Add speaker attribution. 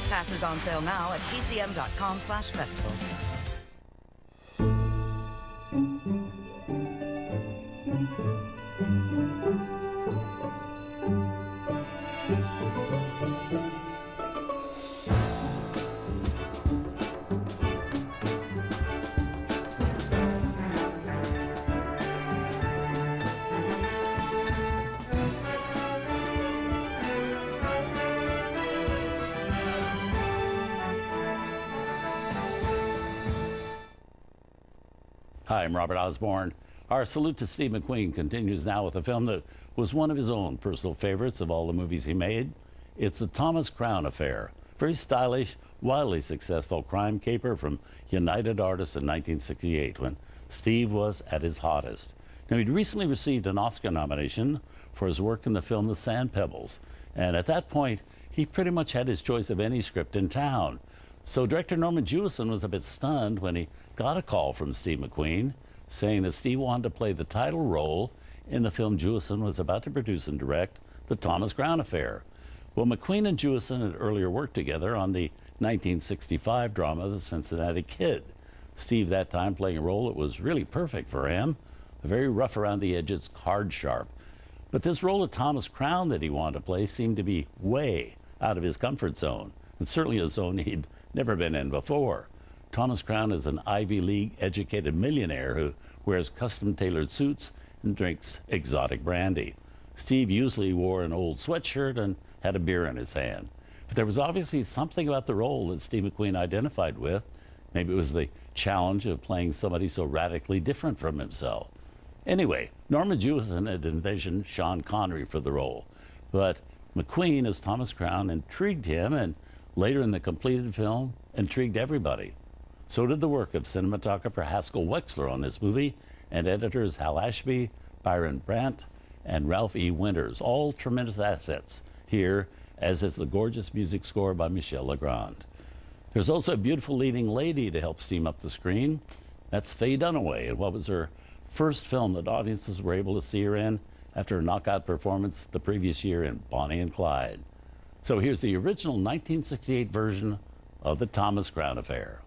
Speaker 1: Passes on sale now at tcm.com/festival.
Speaker 2: Hi, I'm Robert Osborne. Our salute to Steve McQueen continues now with a film that was one of his own personal favorites of all the movies he made. It's The Thomas Crown Affair. Very stylish, wildly successful crime caper from United Artists in 1968 when Steve was at his hottest. Now, he'd recently received an Oscar nomination for his work in the film The Sand Pebbles, and at that point, he pretty much had his choice of any script in town. So director Norman Jewison was a bit stunned when he got a call from Steve McQueen saying that Steve wanted to play the title role in the film Jewison was about to produce and direct, The Thomas Crown Affair. Well, McQueen and Jewison had earlier worked together on the 1965 drama The Cincinnati Kid. Steve that time playing a role that was really perfect for him, very rough around the edges, card sharp. But this role of Thomas Crown that he wanted to play seemed to be way out of his comfort zone, and certainly a zone he'd never been in before. Thomas Crown is an Ivy League educated millionaire who wears custom tailored suits and drinks exotic brandy. Steve usually wore an old sweatshirt and had a beer in his hand. But there was obviously something about the role that Steve McQueen identified with. Maybe it was the challenge of playing somebody so radically different from himself. Anyway, Norman Jewison had envisioned Sean Connery for the role, but McQueen as Thomas Crown intrigued him, and later in the completed film, intrigued everybody. So did the work of cinematographer Haskell Wexler on this movie, and editors Hal Ashby, Byron Brandt, and Ralph E. Winters, all tremendous assets here, as is the gorgeous music score by Michel Legrand. There's also a beautiful leading lady to help steam up the screen. That's Faye Dunaway, and what was her first film that audiences were able to see her in after a knockout performance the previous year in Bonnie and Clyde. So here's the original 1968 version of The Thomas Crown Affair.